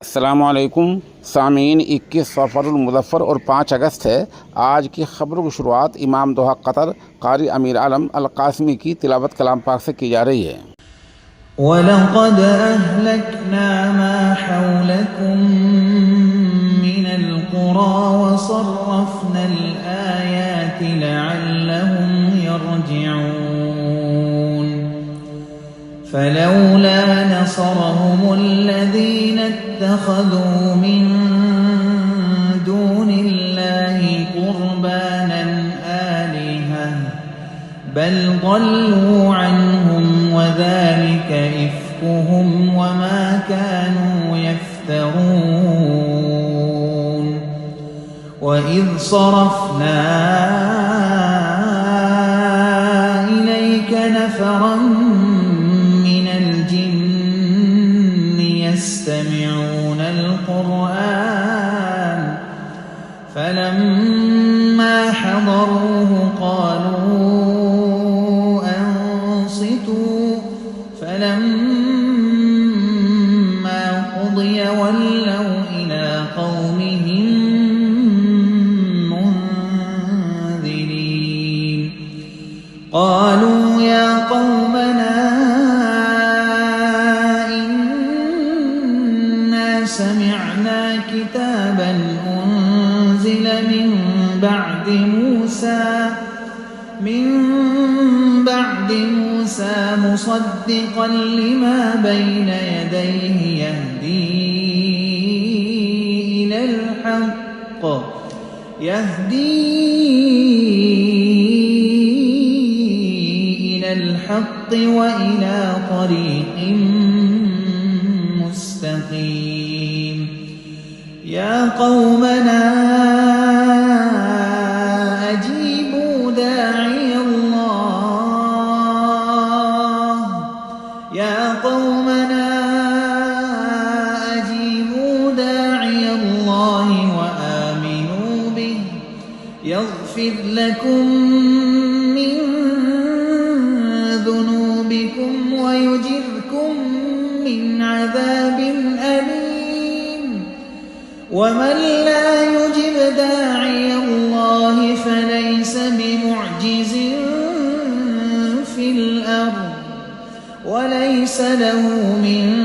अस्सलामुअलैकुम सामीन। 21 सफ़रुल मुज़फ़्फ़र और 5 अगस्त है। आज की ख़बरों की शुरुआत इमाम दोहा क़तर क़ारी अमीर आलम अल क़ासिमी की तिलावत कलाम पाक से की जा रही है। वलक़द अहलकना मा हौलकुम मिनल क़ुरा वसर्रफ़नल आयाति लअल्लहुम यरजिऊन फलौला नसरहुमुल्लज़ीना इत्तख़ज़ू मिन दूनिल्लाहि क़ुरबानन आलिहह बल ضلوا عنهم وذلك إفكهم وما كانوا يفترون وإذ صرفنا إليك نفرا من الجن يستمعون القرآن فلما حضروه قالوا فلما قضي ولوا إلى قومهم منذرين قالوا يا قومنا إنا سمعنا كتابا أنزل من بعد موسى مصدقا لما بين يديه يهدي إلى الحق وإلى طريق مستقيم يا قومنا أجيبوا داعي الله يا قومنا أجيبوا داعي الله وآمنوا به يغفر لكم من ذنوبكم ويجركم من عذاب أليم ومن لا يجب داعي الله فليس بمعجز في الأرض وليس له من